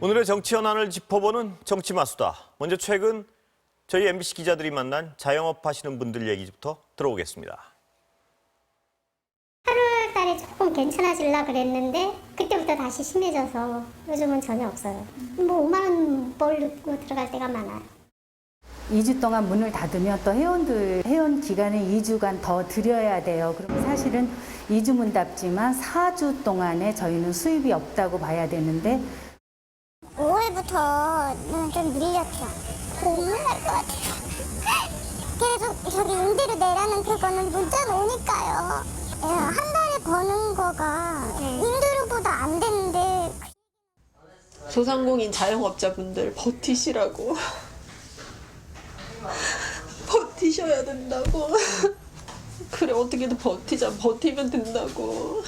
오늘의 정치 현안을 짚어보는 정치마수다. 먼저 최근 저희 MBC 기자들이 만난 자영업 하시는 분들 얘기부터 들어보겠습니다. 8월 달에 조금 괜찮아지려고 그랬는데 그때부터 다시 심해져서 요즘은 전혀 없어요. 뭐 5만 원 벌고 들어갈 때가 많아요. 2주 동안 문을 닫으면 또 회원 기간을 2주간 더 드려야 돼요. 그럼 사실은 2주 문 닫지만 4주 동안에 저희는 수입이 없다고 봐야 되는데 5월부터는 좀 밀렸죠. 못 날 것 같아요. 계속 저기 임대료 내라는 그거는 문자가 오니까요. 한 달에 버는 거가 임대료보다 안 되는데. 소상공인 자영업자분들 버티시라고. 버티셔야 된다고. 그래, 어떻게든 버티면 된다고.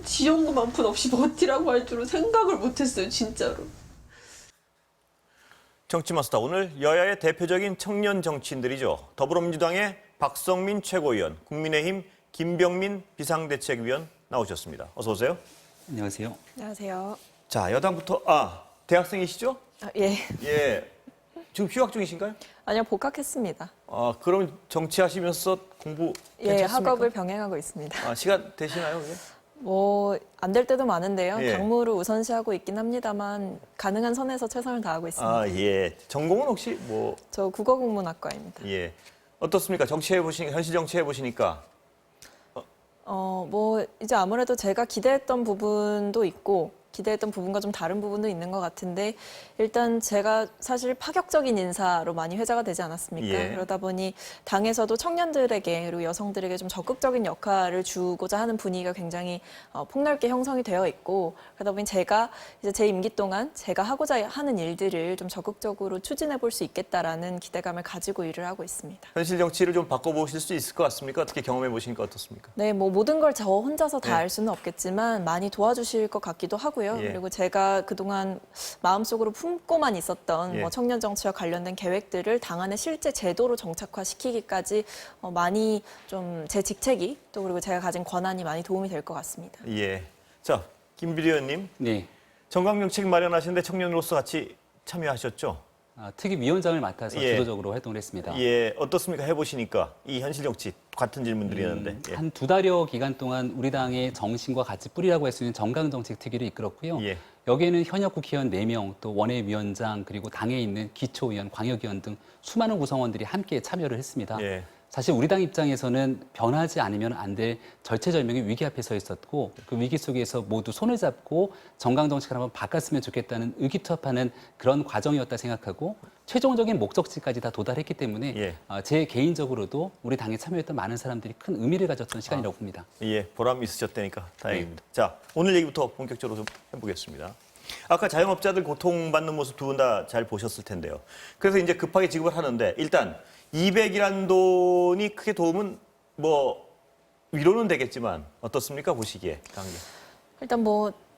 지원금 한 푼 없이 버티라고 할 줄은 생각을 못했어요, 진짜로. 정치마수다. 오늘 여야의 대표적인 청년 정치인들이죠. 더불어민주당의 박성민 최고위원, 국민의힘 김병민 비상대책위원 나오셨습니다. 어서 오세요. 안녕하세요. 안녕하세요. 자, 여당부터 대학생이시죠? 예. 예. 지금 휴학 중이신가요? 아니요, 복학했습니다. 그럼 정치하시면서 공부 예, 괜찮습니까? 학업을 병행하고 있습니다. 시간 되시나요? 그게? 안 될 때도 많은데요. 예. 당무를 우선시하고 있긴 합니다만 가능한 선에서 최선을 다하고 있습니다. 예. 전공은 혹시 저 국어국문학과입니다. 예. 어떻습니까? 현실 정치해 보시니까. 이제 아무래도 제가 기대했던 부분도 있고 기대했던 부분과 좀 다른 부분도 있는 것 같은데 일단 제가 사실 파격적인 인사로 많이 회자가 되지 않았습니까? 예. 그러다 보니 당에서도 청년들에게 그리고 여성들에게 좀 적극적인 역할을 주고자 하는 분위기가 굉장히 폭넓게 형성이 되어 있고 그러다 보니 제가 이제 제 임기 동안 제가 하고자 하는 일들을 좀 적극적으로 추진해 볼 수 있겠다라는 기대감을 가지고 일을 하고 있습니다. 현실 정치를 좀 바꿔보실 수 있을 것 같습니까? 어떻게 경험해 보시니까 어떻습니까? 네, 모든 걸 저 혼자서 다 네. 알 수는 없겠지만 많이 도와주실 것 같기도 하고요. 예. 그리고 제가 그동안 마음속으로 품고만 있었던 예. 청년 정치와 관련된 계획들을 당 안에 실제 제도로 정착화시키기까지 많이 좀 제 직책이 또 그리고 제가 가진 권한이 많이 도움이 될 것 같습니다. 예. 자, 김비리 의원님. 네. 정강정책 마련하시는데 청년으로서 같이 참여하셨죠? 특위위원장을 맡아서 예. 주도적으로 활동을 했습니다. 예. 어떻습니까? 해보시니까. 이 현실 정치 같은 질문 드리는데. 예. 한 2달여 기간 동안 우리 당의 정신과 같이 뿌리라고 할 수 있는 정강정책 특위를 이끌었고요. 예. 여기에는 현역 국회의원 4명, 또 원외위원장, 그리고 당에 있는 기초의원, 광역의원 등 수많은 구성원들이 함께 참여를 했습니다. 예. 사실 우리 당 입장에서는 변하지 않으면 안 될 절체절명의 위기 앞에 서 있었고 그 위기 속에서 모두 손을 잡고 정강정책을 한번 바꿨으면 좋겠다는 의기투합하는 그런 과정이었다 생각하고 최종적인 목적지까지 다 도달했기 때문에 예. 제 개인적으로도 우리 당에 참여했던 많은 사람들이 큰 의미를 가졌던 시간이라고 봅니다. 예. 보람 있으셨다니까 다행입니다. 자, 오늘 얘기부터 본격적으로 좀 해보겠습니다. 아까 자영업자들 고통받는 모습 두 분 다 잘 보셨을 텐데요. 그래서 이제 급하게 지급을 하는데 일단 200이라는 돈이 크게 도움은 위로는 되겠지만 어떻습니까? 보시기에. 당장. 일단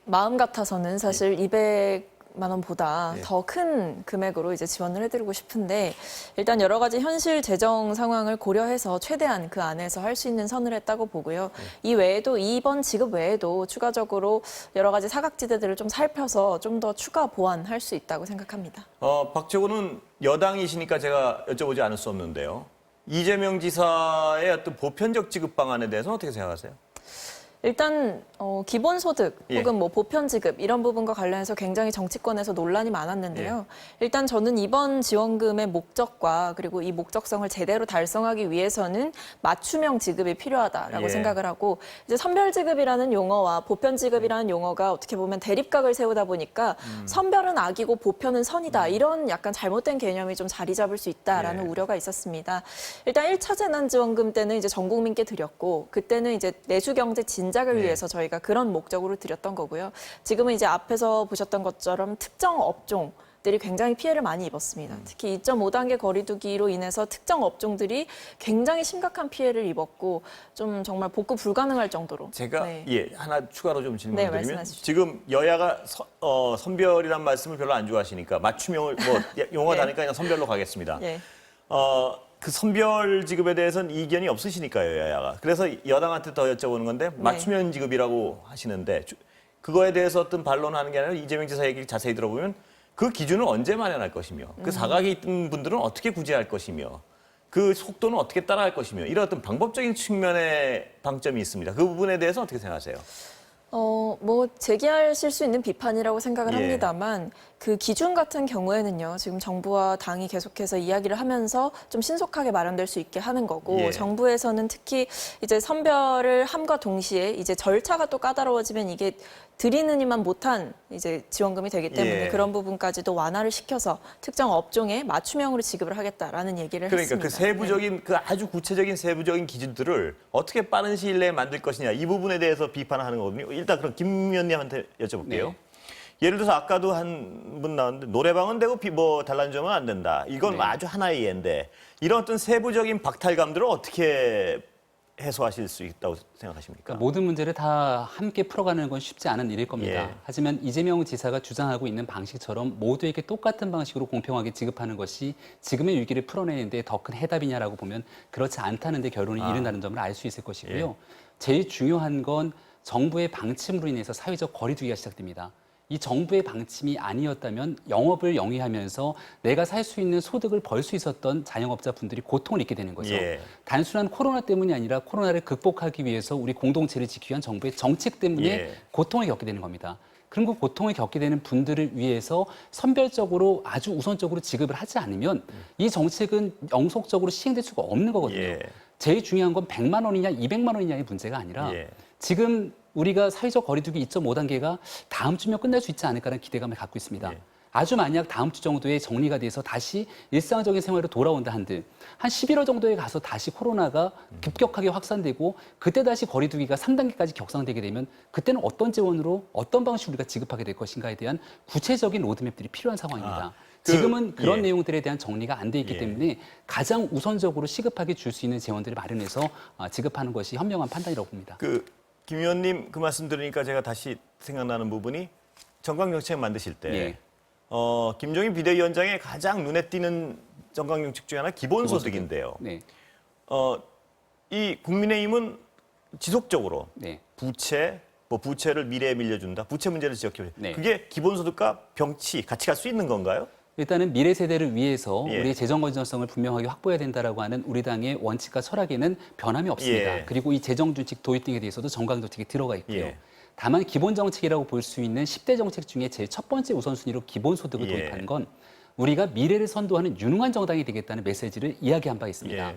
마음 같아서는 사실 200만 원보다 예. 더 큰 금액으로 이제 지원을 해드리고 싶은데 일단 여러 가지 현실 재정 상황을 고려해서 최대한 그 안에서 할 수 있는 선을 했다고 보고요. 이 외에도 이번 지급 외에도 추가적으로 여러 가지 사각지대들을 좀 살펴서 좀 더 추가 보완할 수 있다고 생각합니다. 박재고는 여당이시니까 제가 여쭤보지 않을 수 없는데요. 이재명 지사의 어떤 보편적 지급 방안에 대해서는 어떻게 생각하세요? 일단 기본소득 예. 혹은 보편지급 이런 부분과 관련해서 굉장히 정치권에서 논란이 많았는데요. 일단 저는 이번 지원금의 목적과 그리고 이 목적성을 제대로 달성하기 위해서는 맞춤형 지급이 필요하다라고 예. 생각을 하고 이제 선별지급이라는 용어와 보편지급이라는 용어가 어떻게 보면 대립각을 세우다 보니까 선별은 악이고 보편은 선이다 이런 약간 잘못된 개념이 좀 자리 잡을 수 있다라는 예. 우려가 있었습니다. 일단 1차 재난지원금 때는 이제 전 국민께 드렸고 그때는 이제 내수경제 진작을 네. 위해서 저희가 그런 목적으로 드렸던 거고요. 지금은 이제 앞에서 보셨던 것처럼 특정 업종들이 굉장히 피해를 많이 입었습니다. 특히 2.5단계 거리두기로 인해서 특정 업종들이 굉장히 심각한 피해를 입었고 좀 정말 복구 불가능할 정도로. 제가 네. 하나 추가로 좀 네, 질문드리면 말씀하십시오. 지금 여야가 선별이란 말씀을 별로 안 좋아하시니까 맞춤형을 용어 예. 다니까 그냥 선별로 가겠습니다. 예. 그 선별 지급에 대해서는 이견이 없으시니까요, 여야가. 그래서 여당한테 더 여쭤보는 건데 맞춤형 지급이라고 하시는데 그거에 대해서 어떤 반론하는 게 아니라 이재명 지사 얘기를 자세히 들어보면 그 기준을 언제 마련할 것이며 그 사각에 있던 분들은 어떻게 구제할 것이며 그 속도는 어떻게 따라갈 것이며 이런 어떤 방법적인 측면의 방점이 있습니다. 그 부분에 대해서 어떻게 생각하세요? 뭐 제기하실 수 있는 비판이라고 생각을 예. 합니다만 그 기준 같은 경우에는요. 지금 정부와 당이 계속해서 이야기를 하면서 좀 신속하게 마련될 수 있게 하는 거고 예. 정부에서는 특히 이제 선별을 함과 동시에 이제 절차가 또 까다로워지면 이게 드리느니만 못한 이제 지원금이 되기 때문에 예. 그런 부분까지도 완화를 시켜서 특정 업종에 맞춤형으로 지급을 하겠다라는 얘기를 그러니까 했습니다. 그 세부적인 그 아주 구체적인 세부적인 기준들을 어떻게 빠른 시일 내에 만들 것이냐 이 부분에 대해서 비판하는 거거든요. 일단 그럼 김 의원님한테 여쭤볼게요. 네. 예를 들어서 아까도 한 분 나왔는데 노래방은 되고 뭐 단란주점은 안 된다. 이건 네. 아주 하나의 예인데 이런 어떤 세부적인 박탈감들을 어떻게 해소하실 수 있다고 생각하십니까? 그러니까 모든 문제를 다 함께 풀어가는 건 쉽지 않은 일일 겁니다. 예. 하지만 이재명 지사가 주장하고 있는 방식처럼 모두에게 똑같은 방식으로 공평하게 지급하는 것이 지금의 위기를 풀어내는데 더 큰 해답이냐라고 보면 그렇지 않다는 데 결론이 이른다는 점을 알 수 있을 것이고요. 예. 제일 중요한 건 정부의 방침으로 인해서 사회적 거리두기가 시작됩니다. 이 정부의 방침이 아니었다면 영업을 영위하면서 내가 살 수 있는 소득을 벌 수 있었던 자영업자분들이 고통을 잊게 되는 거죠. 예. 단순한 코로나 때문이 아니라 코로나를 극복하기 위해서 우리 공동체를 지키기 위한 정부의 정책 때문에 예. 고통을 겪게 되는 겁니다. 그런 그 고통을 겪게 되는 분들을 위해서 선별적으로 아주 우선적으로 지급을 하지 않으면 이 정책은 영속적으로 시행될 수가 없는 거거든요. 예. 제일 중요한 건 100만 원이냐 200만 원이냐의 문제가 아니라 예. 지금 우리가 사회적 거리두기 2.5단계가 다음 주면 끝날 수 있지 않을까라는 기대감을 갖고 있습니다. 예. 아주 만약 다음 주 정도에 정리가 돼서 다시 일상적인 생활로 돌아온다 한들 한 11월 정도에 가서 다시 코로나가 급격하게 확산되고 그때 다시 거리두기가 3단계까지 격상되게 되면 그때는 어떤 재원으로 어떤 방식으로 우리가 지급하게 될 것인가에 대한 구체적인 로드맵들이 필요한 상황입니다. 지금은 그런 예. 내용들에 대한 정리가 안 돼 있기 예. 때문에 가장 우선적으로 시급하게 줄 수 있는 재원들을 마련해서 지급하는 것이 현명한 판단이라고 봅니다. 김 의원님 그 말씀 들으니까 제가 다시 생각나는 부분이 정강정책 만드실 때 예. 김종인 비대위원장의 가장 눈에 띄는 정강정책 중에 하나 기본소득인데요. 네. 이 국민의힘은 지속적으로 네. 부채를 미래에 밀려준다. 부채 문제를 지적해요. 네. 그게 기본소득과 병치 같이 갈 수 있는 건가요? 일단은 미래 세대를 위해서 예. 우리의 재정 건전성을 분명하게 확보해야 된다라고 하는 우리 당의 원칙과 철학에는 변함이 없습니다. 예. 그리고 이 재정 준칙 도입 등에 대해서도 정강정책이 들어가 있고요. 예. 다만 기본 정책이라고 볼 수 있는 10대 정책 중에 제일 첫 번째 우선순위로 기본소득을 예. 도입하는 건 우리가 미래를 선도하는 유능한 정당이 되겠다는 메시지를 이야기한 바 있습니다. 예.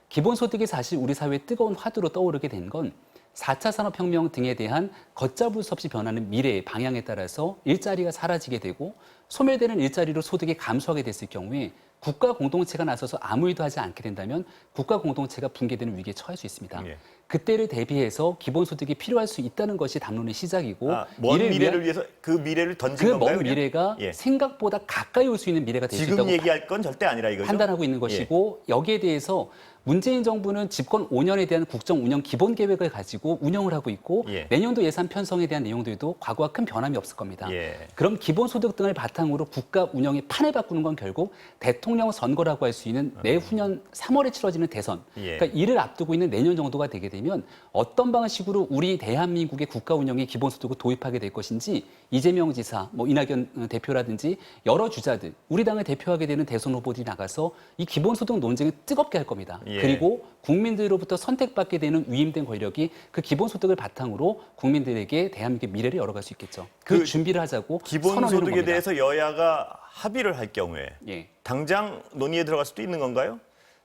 기본소득이 사실 우리 사회의 뜨거운 화두로 떠오르게 된 건 4차 산업혁명 등에 대한 걷잡을 수 없이 변하는 미래의 방향에 따라서 일자리가 사라지게 되고 소멸되는 일자리로 소득이 감소하게 됐을 경우에 국가 공동체가 나서서 아무 일도 하지 않게 된다면 국가 공동체가 붕괴되는 위기에 처할 수 있습니다. 예. 그때를 대비해서 기본소득이 필요할 수 있다는 것이 담론의 시작이고 먼 이를 미래를 위한 위해서 그 미래를 던진 그 건가요? 먼 그냥? 미래가 예. 생각보다 가까이 올 수 있는 미래가 될 수 지금 있다고 얘기할 건 절대 아니라 이거죠. 판단하고 있는 것이고 여기에 대해서 문재인 정부는 집권 5년에 대한 국정 운영 기본 계획을 가지고 운영을 하고 있고 예. 내년도 예산 편성에 대한 내용들도 과거와 큰 변함이 없을 겁니다. 예. 그럼 기본소득 등을 바탕으로 국가 운영의 판을 바꾸는 건 결국 대통령 선거라고 할 수 있는 내후년 3월에 치러지는 대선. 예. 그러니까 이를 앞두고 있는 내년 정도가 되게 되면 어떤 방식으로 우리 대한민국의 국가 운영의 기본소득을 도입하게 될 것인지 이재명 지사, 이낙연 대표라든지 여러 주자들, 우리 당을 대표하게 되는 대선 후보들이 나가서 이 기본소득 논쟁을 뜨겁게 할 겁니다. 예. 그리고 국민들로부터 선택받게 되는 위임된 권력이 그 기본소득을 바탕으로 국민들에게 대한민국의 미래를 열어갈 수 있겠죠. 그 준비를 하자고 선언해놓은 기본소득에 겁니다. 대해서 여야가 합의를 할 경우에 예. 당장 논의에 들어갈 수도 있는 건가요?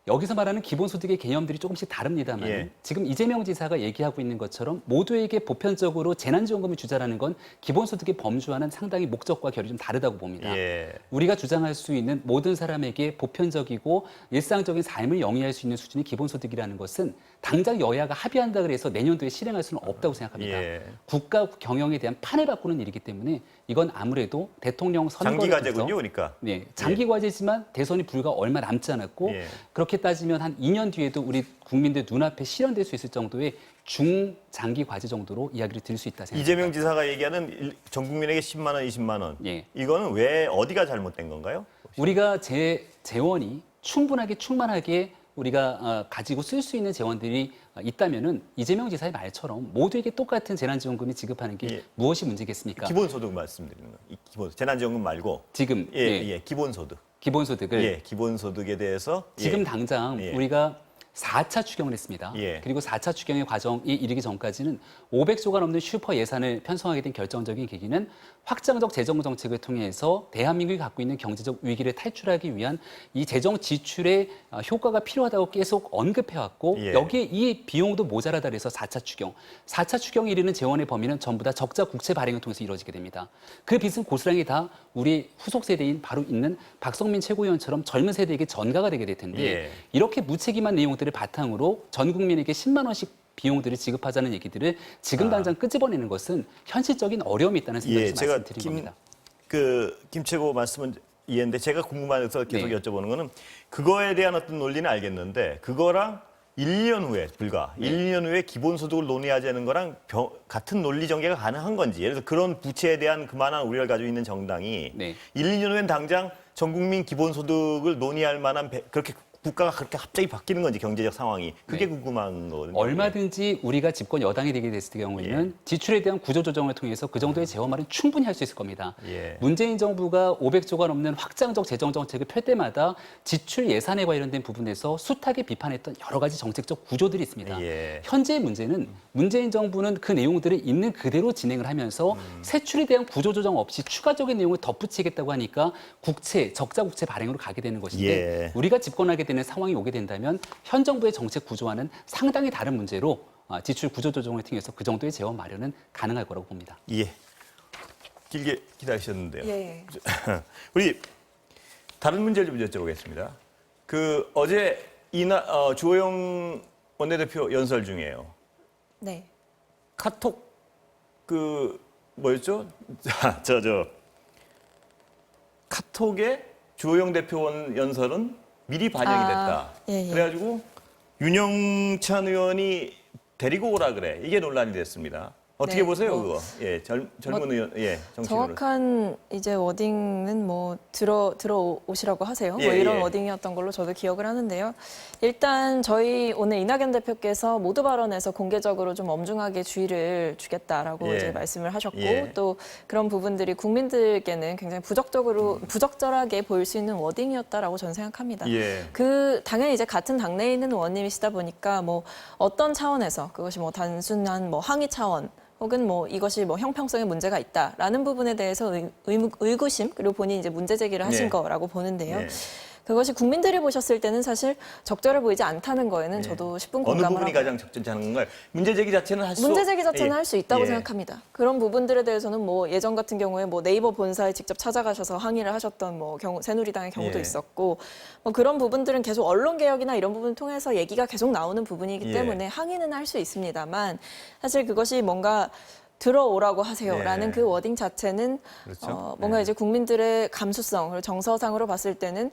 여기서 말하는 기본소득의 개념들이 조금씩 다릅니다만 예. 지금 이재명 지사가 얘기하고 있는 것처럼 모두에게 보편적으로 재난지원금을 주자라는 건 기본소득의 범주와는 상당히 목적과 결이 좀 다르다고 봅니다. 예. 우리가 주장할 수 있는 모든 사람에게 보편적이고 일상적인 삶을 영위할 수 있는 수준의 기본소득이라는 것은 당장 여야가 합의한다 그래서 내년도에 실행할 수는 없다고 생각합니다. 예. 국가 경영에 대한 판을 바꾸는 일이기 때문에 이건 아무래도 대통령 선거를 장기 통해서 과제군요, 그러니까. 네, 장기 과제지만 대선이 불과 얼마 남지 않았고 예. 그렇게 따지면 한 2년 뒤에도 우리 국민들 눈앞에 실현될 수 있을 정도의 중장기 과제 정도로 이야기를 드릴 수 있다 생각합니다. 이재명 지사가 얘기하는 전 국민에게 10만 원, 20만 원. 예. 이거는 왜 어디가 잘못된 건가요? 우리가 재원이 충분하게 충만하게 우리가 가지고 쓸 수 있는 재원들이 있다면은 이재명 지사의 말처럼 모두에게 똑같은 재난지원금이 지급하는 게 예. 무엇이 문제겠습니까? 기본소득 말씀드리는 거. 이 기본 재난지원금 말고 지금 기본소득. 기본소득을 기본소득에 대해서 지금 당장 예. 우리가 4차 추경을 했습니다. 예. 그리고 4차 추경의 과정이 이르기 전까지는 500조가 넘는 슈퍼 예산을 편성하게 된 결정적인 계기는 확장적 재정 정책을 통해서 대한민국이 갖고 있는 경제적 위기를 탈출하기 위한 이 재정 지출의 효과가 필요하다고 계속 언급해왔고 예. 여기에 이 비용도 모자라다 그래서 4차 추경. 4차 추경에 이르는 재원의 범위는 전부 다 적자 국채 발행을 통해서 이루어지게 됩니다. 그 빚은 고스란히 다 우리 후속 세대인 바로 있는 박성민 최고위원처럼 젊은 세대에게 전가가 되게 될 텐데 예. 이렇게 무책임한 내용들을 바탕으로 전 국민에게 10만 원씩 비용들을 지급하자는 얘기들을 지금 당장 끄집어내는 것은 현실적인 어려움이 있다는 생각을 제가 말씀드린 겁니다. 김 최고 말씀은 이해했는데 제가 궁금해서 계속 네. 여쭤보는 거는 그거에 대한 어떤 논리는 알겠는데 그거랑 1년 후에 불과 1년 후에 기본소득을 논의하자는 거랑 같은 논리 전개가 가능한 건지 예를 들어서 그런 부채에 대한 그만한 우려를 가지고 있는 정당이 네. 1, 2년 후엔 당장 전 국민 기본소득을 논의할 만한 그렇게 국가가 그렇게 갑자기 바뀌는 건지 경제적 상황이 그게 네. 궁금한 거거든요. 얼마든지 우리가 집권 여당이 되게 됐을 경우에는 지출에 대한 구조조정을 통해서 그 정도의 재원마련 충분히 할 수 있을 겁니다. 예. 문재인 정부가 500조가 넘는 확장적 재정 정책을 펼 때마다 지출 예산에 관련된 부분에서 숱하게 비판했던 여러 가지 정책적 구조들이 있습니다. 예. 현재의 문제는 문재인 정부는 그 내용들을 있는 그대로 진행을 하면서 세출에 대한 구조조정 없이 추가적인 내용을 덧붙이겠다고 하니까 국채, 적자 국채 발행으로 가게 되는 것인데 예. 우리가 집권하게 되는 상황이 오게 된다면 현 정부의 정책 구조와는 상당히 다른 문제로 지출 구조 조정을 통해서 그 정도의 재원 마련은 가능할 거라고 봅니다. 예. 길게 기다리셨는데요. 예. 우리 다른 문제를 좀 여쭤보겠습니다. 그 어제 주호영 원내대표 연설 중에요. 네. 카톡 그 뭐였죠? 카톡에 주호영 대표원 연설은 미리 반영이 됐다. 예. 그래가지고 윤영찬 의원이 데리고 오라 그래. 이게 논란이 됐습니다. 어떻게 네, 보세요, 그거? 예, 젊은 의원, 정치인으로. 정확한 이제 워딩은 뭐 들어오시라고 하세요. 예, 뭐 이런 예. 워딩이었던 걸로 저도 기억을 하는데요. 일단 저희 오늘 이낙연 대표께서 모두 발언에서 공개적으로 좀 엄중하게 주의를 주겠다라고 예. 이제 말씀을 하셨고 예. 또 그런 부분들이 국민들께는 굉장히 부적절하게 보일 수 있는 워딩이었다라고 저는 생각합니다. 예. 당연히 이제 같은 당내에 있는 의원님이시다 보니까 뭐 어떤 차원에서 그것이 뭐 단순한 뭐 항의 차원 혹은 뭐 이것이 뭐 형평성에 문제가 있다라는 부분에 대해서 의구심 그리고 본인이 이제 문제 제기를 하신 네. 거라고 보는데요. 네. 그것이 국민들이 보셨을 때는 사실 적절해 보이지 않다는 거에는 저도 10분 어느 공감을 부분이 하고 가장 적절치 않은 건가요? 문제 제기 자체는 할 수 문제 제기 자체는 할 수 있다고 예. 생각합니다. 그런 부분들에 대해서는 뭐 예전 같은 경우에 뭐 네이버 본사에 직접 찾아가셔서 항의를 하셨던 뭐 새누리당의 경우도 예. 있었고 뭐 그런 부분들은 계속 언론 개혁이나 이런 부분을 통해서 얘기가 계속 나오는 부분이기 예. 때문에 항의는 할 수 있습니다만 사실 그것이 뭔가 들어오라고 하세요라는 네. 그 워딩 자체는 그렇죠. 뭔가 네. 이제 국민들의 감수성 그리고 정서상으로 봤을 때는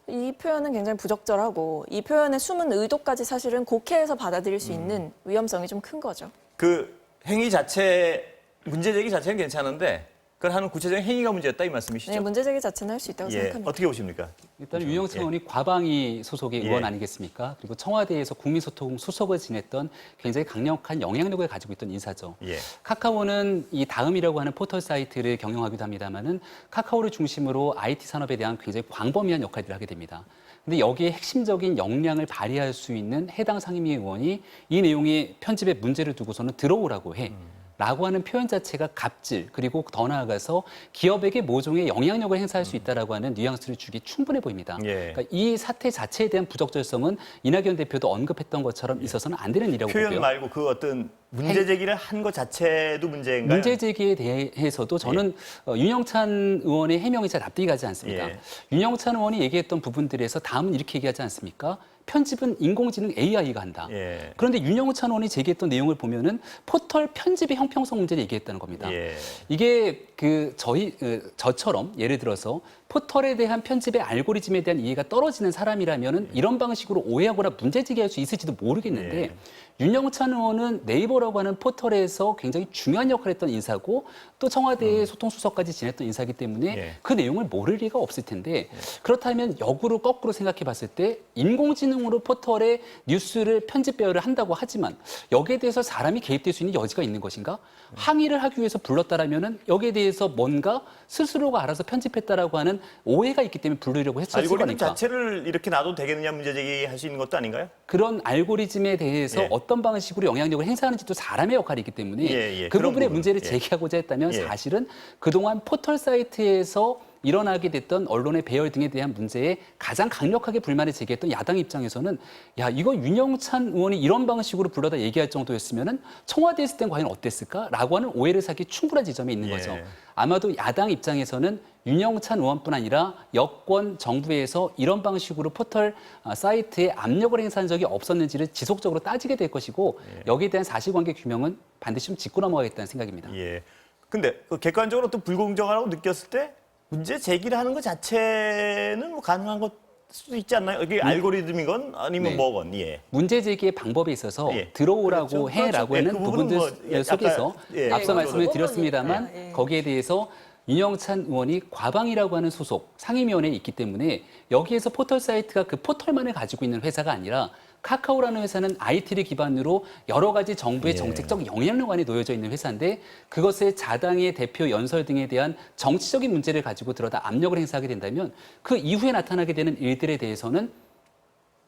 이 표현은 굉장히 부적절하고 이 표현의 숨은 의도까지 사실은 곡해해서 받아들일 수 있는 위험성이 좀 큰 거죠. 그 행위 자체 문제 제기 자체는 괜찮은데 그걸 하는 구체적인 행위가 문제였다 이 말씀이시죠? 네, 문제 제기 자체는 할 수 있다고 예. 생각합니다. 어떻게 보십니까? 일단 유영찬 의원이 과방위 소속의 예. 의원 아니겠습니까? 그리고 청와대에서 국민소통 수석을 지냈던 굉장히 강력한 영향력을 가지고 있던 인사죠. 예. 카카오는 이 다음이라고 하는 포털 사이트를 경영하기도 합니다만은 카카오를 중심으로 IT 산업에 대한 굉장히 광범위한 역할들을 하게 됩니다. 근데 여기에 핵심적인 역량을 발휘할 수 있는 해당 상임위 의원이 이 내용의 편집에 문제를 두고서는 들어오라고 해. 라고 하는 표현 자체가 갑질 그리고 더 나아가서 기업에게 모종의 영향력을 행사할 수 있다라고 하는 뉘앙스를 주기 충분해 보입니다. 예. 그러니까 이 사태 자체에 대한 부적절성은 이낙연 대표도 언급했던 것처럼 있어서는 안 되는 일이라고 표현 보고요. 말고 그 어떤 문제 제기를 한 것 자체도 문제인가요? 문제 제기에 대해서도 저는 윤영찬 의원의 해명이 잘 납득이 가지 않습니다. 예. 윤영찬 의원이 얘기했던 부분들에서 다음은 이렇게 얘기하지 않습니까? 편집은 인공지능 AI가 한다. 예. 그런데 윤영찬 의원이 제기했던 내용을 보면은 포털 편집의 형평성 문제를 얘기했다는 겁니다. 예. 이게 저처럼 예를 들어서 포털에 대한 편집의 알고리즘에 대한 이해가 떨어지는 사람이라면은 이런 방식으로 오해하거나 문제 제기할 수 있을지도 모르겠는데 예. 윤영찬 의원은 네이버라고 하는 포털에서 굉장히 중요한 역할을 했던 인사고 또 청와대의 소통수석까지 지냈던 인사이기 때문에 예. 그 내용을 모를 리가 없을 텐데 그렇다면 역으로 거꾸로 생각해 봤을 때 인공지능 인공지능으로 포털에 뉴스를 편집 배열을 한다고 하지만 여기에 대해서 사람이 개입될 수 있는 여지가 있는 것인가? 항의를 하기 위해서 불렀다라면은 여기에 대해서 뭔가 스스로가 알아서 편집했다라고 하는 오해가 있기 때문에 부르려고 했을 알고리즘 거니까. 자체를 이렇게 놔도 되겠느냐 문제 제기할 수 있는 것도 아닌가요? 그런 알고리즘에 대해서 예. 어떤 방식으로 영향력을 행사하는지도 사람의 역할이 있기 때문에 예, 그 그런 부분의 부분. 문제를 예. 제기하고자 했다면 예. 사실은 그동안 포털 사이트에서 일어나게 됐던 언론의 배열 등에 대한 문제에 가장 강력하게 불만을 제기했던 야당 입장에서는 야 이거 윤영찬 의원이 이런 방식으로 불러다 얘기할 정도였으면은 청와대에 있을 땐 과연 어땠을까라고 하는 오해를 사기 충분한 지점이 있는 예. 거죠. 아마도 야당 입장에서는 윤영찬 의원뿐 아니라 여권 정부에서 이런 방식으로 포털 사이트에 압력을 행사한 적이 없었는지를 지속적으로 따지게 될 것이고 여기에 대한 사실관계 규명은 반드시 좀 짚고 넘어가겠다는 생각입니다. 예. 근데 그 객관적으로 또 불공정하다고 느꼈을 때 문제 제기를 하는 것 자체는 뭐 가능한 것 수도 있지 않나요? 이게 알고리즘이건 아니면 네. 뭐건. 예. 문제 제기의 방법에 있어서 예. 들어오라고 그렇죠. 해라고 그렇죠. 예, 하는 그 부분은 부분들 뭐, 예, 속에서 아까, 예, 앞서 예, 말씀을 그거니까. 드렸습니다만 예. 거기에 대해서 윤영찬 의원이 과방이라고 하는 소속 상임위원회에 있기 때문에 여기에서 포털 사이트가 그 포털만을 가지고 있는 회사가 아니라 카카오라는 회사는 IT를 기반으로 여러 가지 정부의 예. 정책적 영향력 안에 놓여져 있는 회사인데 그것을 자당의 대표 연설 등에 대한 정치적인 문제를 가지고 들어다 압력을 행사하게 된다면 그 이후에 나타나게 되는 일들에 대해서는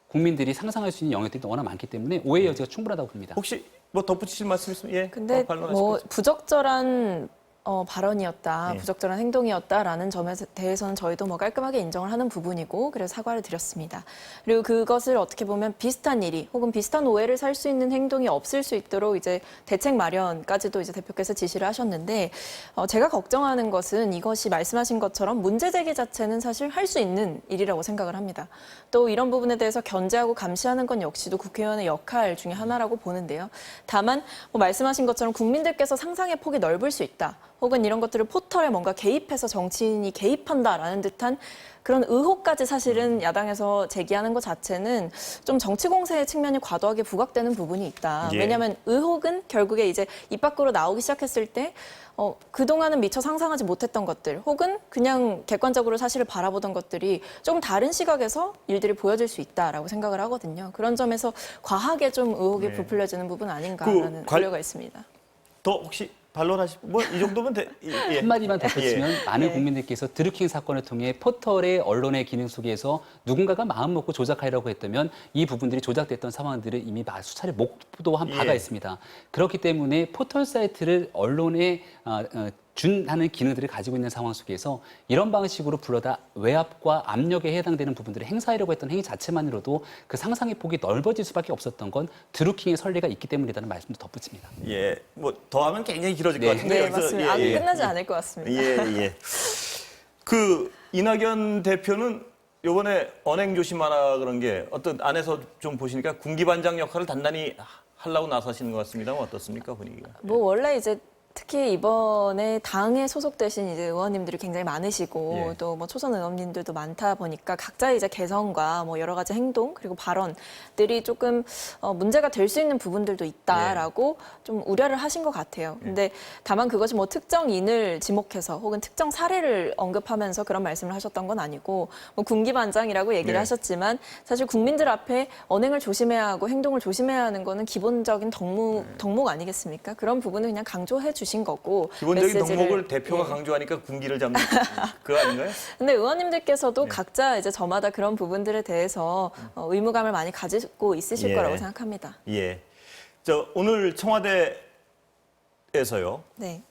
국민들이 상상할 수 있는 영역들이 워낙 많기 때문에 오해의 여지가 충분하다고 봅니다. 혹시 뭐 덧붙이실 말씀 있으면 예. 근데 반론하실 뭐 거죠? 부적절한 발언이었다, 예. 부적절한 행동이었다라는 점에 대해서는 저희도 뭐 깔끔하게 인정을 하는 부분이고 그래서 사과를 드렸습니다. 그리고 그것을 어떻게 보면 비슷한 일이 혹은 비슷한 오해를 살 수 있는 행동이 없을 수 있도록 이제 대책 마련까지도 이제 대표께서 지시를 하셨는데 제가 걱정하는 것은 이것이 말씀하신 것처럼 문제 제기 자체는 사실 할 수 있는 일이라고 생각을 합니다. 또 이런 부분에 대해서 견제하고 감시하는 건 역시도 국회의원의 역할 중에 하나라고 보는데요. 다만 뭐 말씀하신 것처럼 국민들께서 상상의 폭이 넓을 수 있다. 혹은 이런 것들을 포털에 뭔가 개입해서 정치인이 개입한다라는 듯한 그런 의혹까지 사실은 야당에서 제기하는 것 자체는 좀 정치 공세의 측면이 과도하게 부각되는 부분이 있다. 예. 왜냐하면 의혹은 결국에 이제 입 밖으로 나오기 시작했을 때 그동안은 미처 상상하지 못했던 것들 혹은 그냥 객관적으로 사실을 바라보던 것들이 조금 다른 시각에서 일들이 보여질 수 있다라고 생각을 하거든요. 그런 점에서 과하게 좀 의혹이 네. 부풀려지는 부분 아닌가라는 우려가 있습니다. 더 혹시 반론하실 뭐 이 정도면 예. 한마디만 덧붙이면 많은 네. 국민들께서 드루킹 사건을 통해 포털의 언론의 기능 속에서 누군가가 마음 먹고 조작하려고 했다면 이 부분들이 조작됐던 상황들을 이미 수차례 목도한 바가 예. 있습니다. 그렇기 때문에 포털 사이트를 언론에 준하는 기능들을 가지고 있는 상황 속에서 이런 방식으로 불러다 외압과 압력에 해당되는 부분들을 행사하려고 했던 행위 자체만으로도 그 상상의 폭이 넓어질 수밖에 없었던 건 드루킹의 선례가 있기 때문이라는 말씀도 덧붙입니다. 예. 뭐 더하면 굉장히 길어질 네. 것 같은데 네, 여기서 맞습니다. 끝나지 않을 것 같습니다. 예, 예. 그 이낙연 대표는 이번에 언행 조심하라 그런 게 어떤 안에서 좀 보시니까 군기반장 역할을 단단히 하려고 나서시는 것 같습니다만 어떻습니까 분위기가? 뭐 원래 이제 특히 이번에 당에 소속되신 이제 의원님들이 굉장히 많으시고 예. 또 뭐 초선 의원님들도 많다 보니까 각자의 이제 개성과 뭐 여러 가지 행동 그리고 발언들이 조금 문제가 될 수 있는 부분들도 있다라고 좀 우려를 하신 것 같아요. 근데 다만 그것이 뭐 특정인을 지목해서 혹은 특정 사례를 언급하면서 그런 말씀을 하셨던 건 아니고 뭐 군기반장이라고 얘기를 네. 하셨지만 사실 국민들 앞에 언행을 조심해야 하고 행동을 조심해야 하는 거는 기본적인 덕목 아니겠습니까? 그런 부분을 그냥 강조해 주신 거고 기본적인 메시지를, 덕목을 대표가 예. 강조하니까 군기를 잡는 그거 아닌가요? 근데 의원님들께서도 각자 이제 저마다 그런 부분들에 대해서 의무감을 많이 가지고 있으실 예. 거라고 생각합니다. 예. 저 오늘 청와대에서요. 네.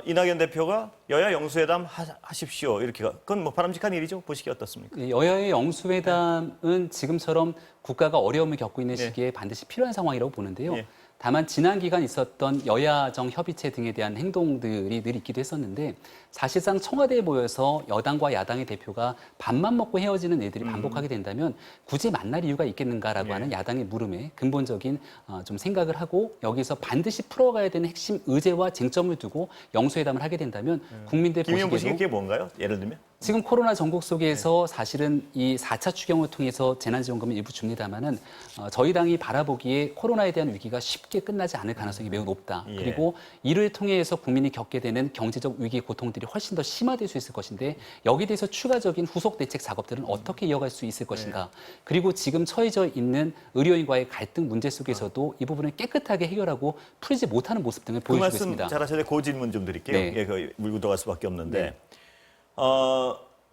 이낙연 대표가 여야 영수회담 하십시오. 이렇게 그건 뭐 바람직한 일이죠. 보시기 어떻습니까? 여야의 영수회담은 지금처럼 국가가 어려움을 겪고 있는 네. 시기에 반드시 필요한 상황이라고 보는데요. 예. 다만 지난 기간 있었던 여야정 협의체 등에 대한 행동들이 늘 있기도 했었는데 사실상 청와대에 모여서 여당과 야당의 대표가 밥만 먹고 헤어지는 일들이 반복하게 된다면 굳이 만날 이유가 있겠는가라고 예. 하는 야당의 물음에 근본적인 좀 생각을 하고 여기서 반드시 풀어가야 되는 핵심 의제와 쟁점을 두고 영수회담을 하게 된다면 국민들 김의원 보시기에 보시기에도 그게 뭔가요? 예를 들면? 지금 코로나 전국 속에서 사실은 이 4차 추경을 통해서 재난지원금을 일부 줍니다마는 저희 당이 바라보기에 코로나에 대한 위기가 쉽게 끝나지 않을 가능성이 매우 높다. 예. 그리고 이를 통해서 국민이 겪게 되는 경제적 위기 고통들이 훨씬 더 심화될 수 있을 것인데 여기에 대해서 추가적인 후속 대책 작업들은 어떻게 이어갈 수 있을 것인가. 그리고 지금 처해져 있는 의료인과의 갈등 문제 속에서도 이 부분을 깨끗하게 해결하고 풀지 못하는 모습 등을 그 보여주고 말씀 있습니다. 잘하셨는데 그 질문 좀 드릴게요. 네. 예, 거의 물고 들어갈 수밖에 없는데 네.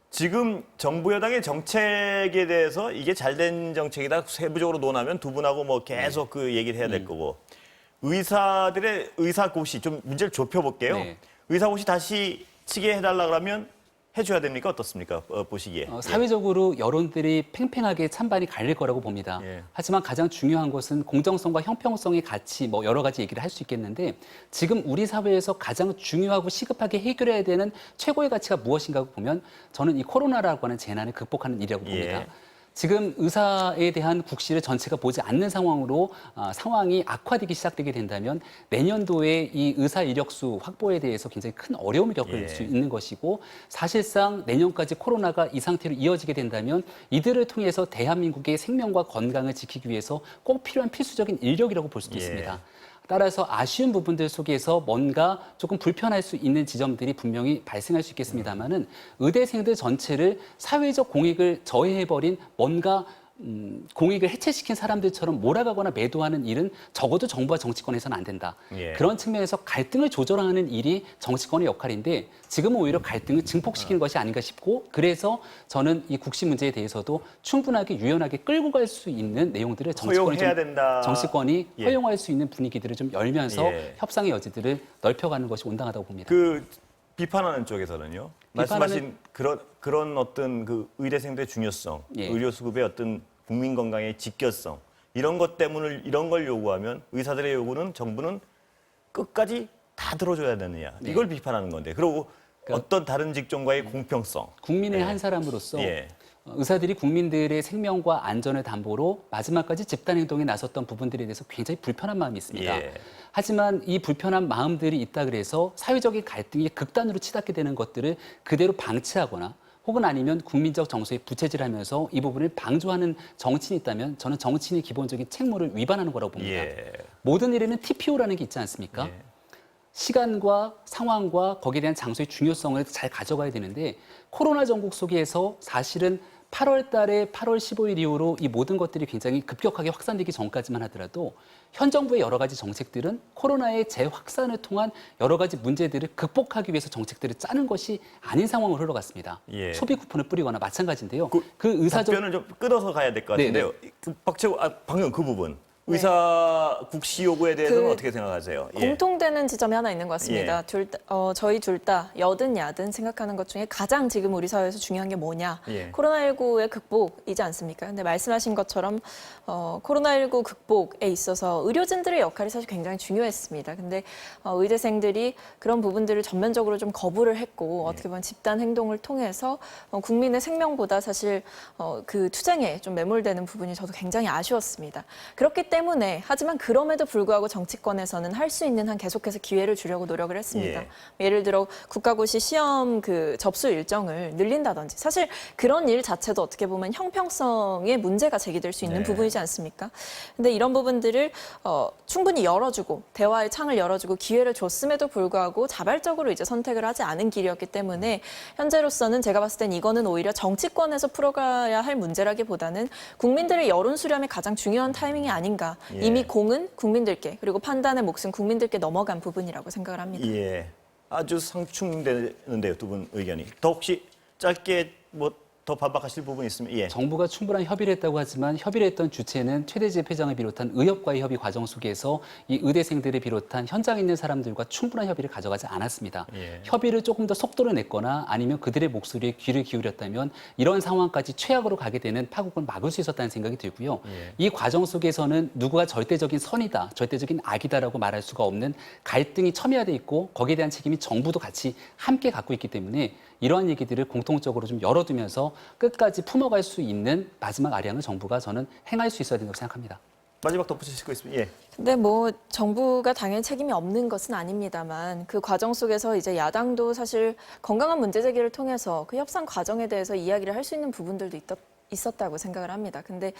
지금 정부 여당의 정책에 대해서 이게 잘된 정책이다 세부적으로 논하면 두 분하고 뭐 계속 그 얘기를 해야 될 거고 의사들의 의사고시 좀 문제를 좁혀볼게요. 네. 의사고시 다시 치게 해달라 그러면 해줘야 됩니까? 어떻습니까? 보시기에. 사회적으로 여론들이 팽팽하게 찬반이 갈릴 거라고 봅니다. 예. 하지만 가장 중요한 것은 공정성과 형평성의 가치, 뭐 여러 가지 얘기를 할 수 있겠는데 지금 우리 사회에서 가장 중요하고 시급하게 해결해야 되는 최고의 가치가 무엇인가 보면 저는 이 코로나라고 하는 재난을 극복하는 일이라고 봅니다. 예. 지금 의사에 대한 국시를 전체가 보지 않는 상황으로 상황이 악화되기 시작되게 된다면 내년도에 이 의사 인력수 확보에 대해서 굉장히 큰 어려움을 겪을 예. 수 있는 것이고 사실상 내년까지 코로나가 이 상태로 이어지게 된다면 이들을 통해서 대한민국의 생명과 건강을 지키기 위해서 꼭 필요한 필수적인 인력이라고 볼 수도 예. 있습니다. 따라서 아쉬운 부분들 속에서 뭔가 조금 불편할 수 있는 지점들이 분명히 발생할 수 있겠습니다만은 의대생들 전체를 사회적 공익을 저해해버린 뭔가 공익을 해체시킨 사람들처럼 몰아가거나 매도하는 일은 적어도 정부와 정치권에서는 안 된다. 예. 그런 측면에서 갈등을 조절하는 일이 정치권의 역할인데 지금은 오히려 갈등을 증폭시키는 것이 아닌가 싶고 그래서 저는 이 국시 문제에 대해서도 충분하게 유연하게 끌고 갈 수 있는 내용들을 정치권이 허용해야 된다. 정치권이 예. 허용할 수 있는 분위기들을 좀 열면서 예. 협상의 여지들을 넓혀가는 것이 온당하다고 봅니다. 그 비판하는 쪽에서는요. 말씀하신 그런 어떤 그 의대생들의 중요성, 예. 의료 수급의 어떤 국민 건강의 직결성 이런 것 때문에 이런 걸 요구하면 의사들의 요구는 정부는 끝까지 다 들어줘야 되느냐 네. 이걸 비판하는 건데 그리고 어떤 다른 직종과의 공평성 국민의 예. 한 사람으로서 예. 의사들이 국민들의 생명과 안전을 담보로 마지막까지 집단행동에 나섰던 부분들에 대해서 굉장히 불편한 마음이 있습니다. 예. 하지만 이 불편한 마음들이 있다 그래서 사회적인 갈등이 극단으로 치닫게 되는 것들을 그대로 방치하거나 혹은 아니면 국민적 정서에 부채질하면서 이 부분을 방조하는 정치인이 있다면 저는 정치인의 기본적인 책무를 위반하는 거라고 봅니다. 예. 모든 일에는 TPO라는 게 있지 않습니까? 예. 시간과 상황과 거기에 대한 장소의 중요성을 잘 가져가야 되는데 코로나 전국 속에서 사실은 8월 달에 8월 15일 이후로 이 모든 것들이 굉장히 급격하게 확산되기 전까지만 하더라도 현 정부의 여러 가지 정책들은 코로나의 재확산을 통한 여러 가지 문제들을 극복하기 위해서 정책들을 짜는 것이 아닌 상황으로 흘러갔습니다. 예. 소비 쿠폰을 뿌리거나 마찬가지인데요. 그 의사적 답변을 좀 끊어서 가야 될 것 네, 같은데요. 그 박채고 방금 그 부분 의사 국시 요구에 대해서는 그 어떻게 생각하세요? 예. 공통되는 지점이 하나 있는 것 같습니다. 예. 저희 둘 다 여든 야든 생각하는 것 중에 가장 지금 우리 사회에서 중요한 게 뭐냐. 예. 코로나19의 극복이지 않습니까? 근데 말씀하신 것처럼 코로나19 극복에 있어서 의료진들의 역할이 사실 굉장히 중요했습니다. 근데 의대생들이 그런 부분들을 전면적으로 좀 거부를 했고 어떻게 보면 집단 행동을 통해서 국민의 생명보다 사실 그 투쟁에 좀 매몰되는 부분이 저도 굉장히 아쉬웠습니다. 그렇기 때문에 하지만 그럼에도 불구하고 정치권에서는 할 수 있는 한 계속해서 기회를 주려고 노력을 했습니다. 예를 들어 국가고시 시험 그 접수 일정을 늘린다든지 사실 그런 일 자체도 어떻게 보면 형평성의 문제가 제기될 수 있는 네. 부분이지 않습니까? 근데 이런 부분들을 충분히 열어주고 대화의 창을 열어주고 기회를 줬음에도 불구하고 자발적으로 이제 선택을 하지 않은 길이었기 때문에 현재로서는 제가 봤을 땐 이거는 오히려 정치권에서 풀어가야 할 문제라기보다는 국민들의 여론 수렴이 가장 중요한 타이밍이 아닌가. 예. 이미 공은 국민들께 그리고 판단의 몫은 국민들께 넘어간 부분이라고 생각을 합니다. 예. 아주 상충되는데요, 두 분 의견이. 더 혹시 짧게 뭐 더 반박하실 부분 있으면 예. 정부가 충분한 협의를 했다고 하지만 협의를 했던 주체는 최대집 회장을 비롯한 의협과의 협의 과정 속에서 이 의대생들을 비롯한 현장에 있는 사람들과 충분한 협의를 가져가지 않았습니다. 예. 협의를 조금 더 속도를 냈거나 아니면 그들의 목소리에 귀를 기울였다면 이런 상황까지 최악으로 가게 되는 파국을 막을 수 있었다는 생각이 들고요. 예. 이 과정 속에서는 누구가 절대적인 선이다, 절대적인 악이다라고 말할 수가 없는 갈등이 첨예화돼 있고 거기에 대한 책임이 정부도 같이 함께 갖고 있기 때문에 이러한 얘기들을 공통적으로 좀 열어두면서 끝까지 품어갈 수 있는 마지막 아량을 정부가 저는 행할 수 있어야 된다고 생각합니다. 마지막 덧붙이실 거 있으면 예. 근데 뭐 정부가 당연히 책임이 없는 것은 아닙니다만 그 과정 속에서 이제 야당도 사실 건강한 문제 제기를 통해서 그 협상 과정에 대해서 이야기를 할 수 있는 부분들도 있었다고 생각을 합니다. 근데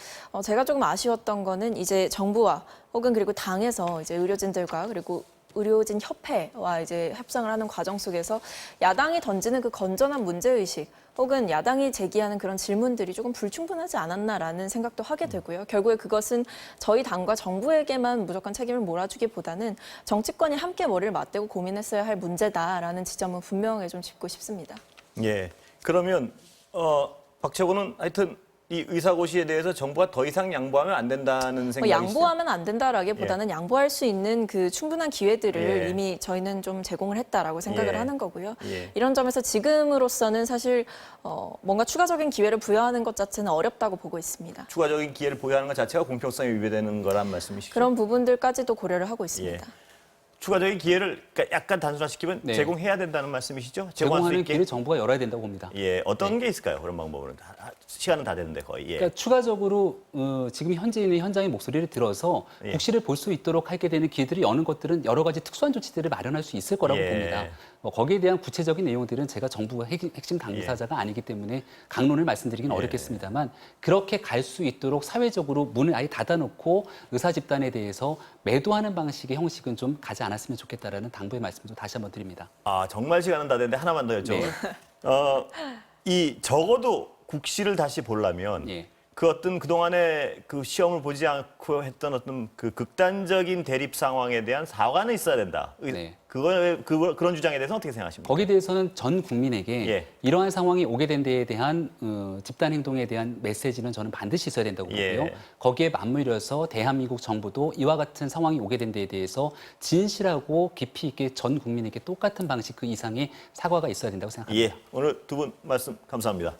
제가 조금 아쉬웠던 거는 이제 정부와 혹은 그리고 당에서 이제 의료진들과 그리고 의료진 협회와 이제 협상을 하는 과정 속에서 야당이 던지는 그 건전한 문제의식 혹은 야당이 제기하는 그런 질문들이 조금 불충분하지 않았나라는 생각도 하게 되고요. 결국에 그것은 저희 당과 정부에게만 무조건 책임을 몰아주기보다는 정치권이 함께 머리를 맞대고 고민했어야 할 문제다라는 지점은 분명히 좀 짚고 싶습니다. 예. 그러면 박채고는 하여튼 이 의사고시에 대해서 정부가 더 이상 양보하면 안 된다는 생각이 양보하면 안 된다라기보다는 양보할 수 있는 그 충분한 기회들을 예. 이미 저희는 좀 제공을 했다라고 생각을 예. 하는 거고요. 예. 이런 점에서 지금으로서는 사실 뭔가 추가적인 기회를 부여하는 것 자체는 어렵다고 보고 있습니다. 추가적인 기회를 보유하는 것 자체가 공평성에 위배되는 거란 말씀이시죠? 그런 부분들까지도 고려를 하고 있습니다. 추가적인 기회를 그러니까 약간 단순화시키면 네. 제공해야 된다는 말씀이시죠? 제공할 수 제공하는 있게. 길을 정부가 열어야 된다고 봅니다. 예, 어떤 게 있을까요? 그런 방법은 시간은 다 됐는데 거의. 예. 그러니까 추가적으로 지금 현재 있는 현장의 목소리를 들어서 예. 국시를 볼 수 있도록 하게 되는 기회들이 여는 것들은 여러 가지 특수한 조치들을 마련할 수 있을 거라고 예. 봅니다. 거기에 대한 구체적인 내용들은 제가 정부가 핵심 당사자가 아니기 때문에 강론을 말씀드리기는 어렵겠습니다만 그렇게 갈 수 있도록 사회적으로 문을 아예 닫아놓고 의사 집단에 대해서 매도하는 방식의 형식은 좀 가지 않았으면 좋겠다라는 당부의 말씀을 다시 한번 드립니다. 아 정말 시간은 다 됐는데 하나만 더 여쭤봐요. 네. 이 적어도 국시를 다시 보려면 예. 그 어떤 그동안에 그 시험을 보지 않고 했던 어떤 그 극단적인 대립 상황에 대한 사과는 있어야 된다. 네. 그런 주장에 대해서 어떻게 생각하십니까? 거기에 대해서는 전 국민에게 예. 이러한 상황이 오게 된 데에 대한 집단 행동에 대한 메시지는 저는 반드시 있어야 된다고 보고요. 예. 거기에 맞물려서 대한민국 정부도 이와 같은 상황이 오게 된 데에 대해서 진실하고 깊이 있게 전 국민에게 똑같은 방식 그 이상의 사과가 있어야 된다고 생각합니다. 예, 오늘 두 분 말씀 감사합니다.